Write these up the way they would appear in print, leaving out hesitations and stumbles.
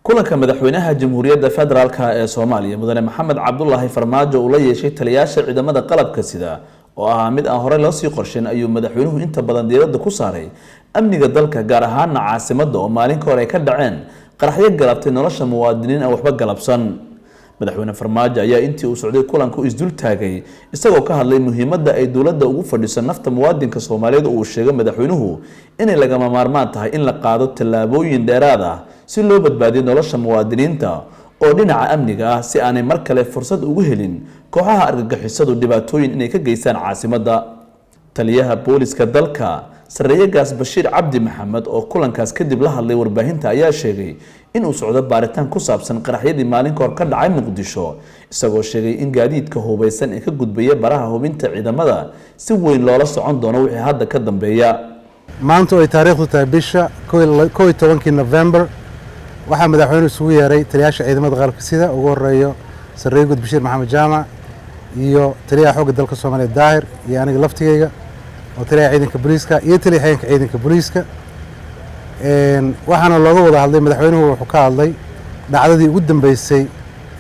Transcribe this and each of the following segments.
kulanka madaxweynaha jamhuuriyadda federaalka ee Soomaaliya mudane Maxamed Cabdullaahi Farmaajo uu la yeeshay taliyaasha ciidamada qalabka sida oo ah mid aan hore loo sii qorsheyn ayuu madaxweynuhu inta badan diiradda ku saaray amniga dalka gaar ahaan caasimadda oo maalin ka hor ay ka dhaceen qaraxyo galabtay nolosha muwaadiniin aan waxba galabsan madaxweyne Farmaajo ayaa intii uu socday kulanku isdul taagay isagoo ka hadlay muhiimadda ay dawladda ugu fadhiso nafta muwaadinka Soomaaliyeed oo uu sheegay madaxweynuhu in lagama maarmaan tahay in la qaado tallaabooyin dheeraad ah si loo badbaadiyo nolosha muwaadiniinta oo dhinaca amniga ah si aanay mar kale fursad ugu helin kooxaha argagixisadu dhibaatooyin inay ka geystaan caasimadda taliyaha booliska dalka Sareeyagaas Bashiir Cabdi Maxamed oo kulankaas kadib la hadlay warbaahinta ayaa sheegay in uu socdo baaritaan ku saabsan qaraxyadii maalin ka hor ka dhacay Muqdisho isagoo sheegay in gaadiidka hubeysan ee ka gudbaya baraha hubinta ciidamada si weyn loola socon doono wixii hadda ka dambeeya maanta ay taariikhdu tahay bisha 11 November waxaa madaxweynuhu isugu yeeray taliyaasha ciidamada qalabka sida ugu horeeyo Sareeyagaas Bashiir Maxamed Jaamac iyo taliyaha xoogga dalka Soomaaliya Daahir iyo aniga laftigeyga oo taliyaha ciidanka booliiska iyo taliyaha ciidanka booliiska waxaana looga wada hadlay madaxweynuhu wuxuu ka hadlay dhacdadii ugu dambeysay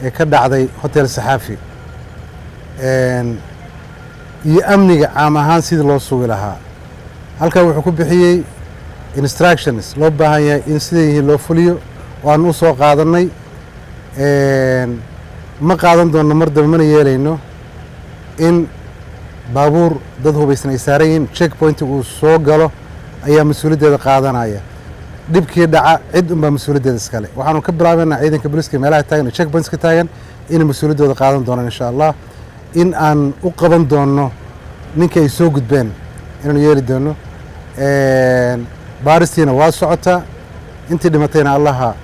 ee ka dhacday hotel Saxaafi iyo amniga caam ahaan sidii loo sugi lahaa halka wuxuu ku bixiyay instructions loo baahan yahay in sidii loo fuliyo waan u soo qaadanay ma qaadan doono mar dambe mana yeelayno in baabuur dad hubeysan ay saarayeen checkpoint uu soo galo ayaa mas'uuliyadda qaadanaya dibkii dhaca cid unba mas'uuliyadda iskale waxaanu ka bilaabaynaa ciidanka booliiska meelaha taagan checkpoints ka taagan in mas'uuliyadda qaadan doonaan insha Allah in aan u qaban doono ninka ay soo gudbeen inaan yeeli doono baaristiina waa socota intii dhimatayna Allah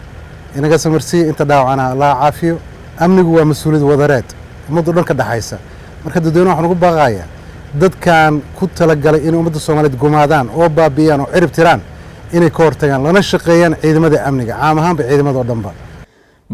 inaga samarsiyo inta dhaawacana Allah caafiyo amnigu waa mas'uuliyad wadareed ummadda dhan ka dhaxaysa marka dadweynaha waxaan ugu baaqayaa dadkan ku talagalay in ummadda Soomaaliyeed gumaadaan oo baabiyaan oo cirib tiraan inay ka hortagaan lana shaqeeyaan ciidamada amniga caam ahaanba ciidamada oo dhanba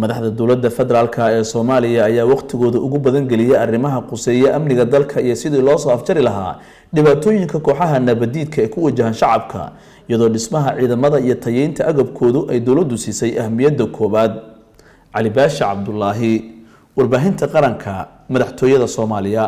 madaxda dawladda federaalka ee Soomaaliya ayaa waqtigooda ugu badan geliyay arrimaha quseeya amniga dalka iyo sidii loo soo afjari lahaa dhibaatooyinka kooxaha nabadiidka ee ku wajahan shacabka iyadoo dhismaha ciidamada iyo tayeynta agabkoodu ay dawladdu siisay ahmiyadda koobaad Ali Baashi Cabdullaahi warbaahinta qaranka madaxtooyada Soomaaliya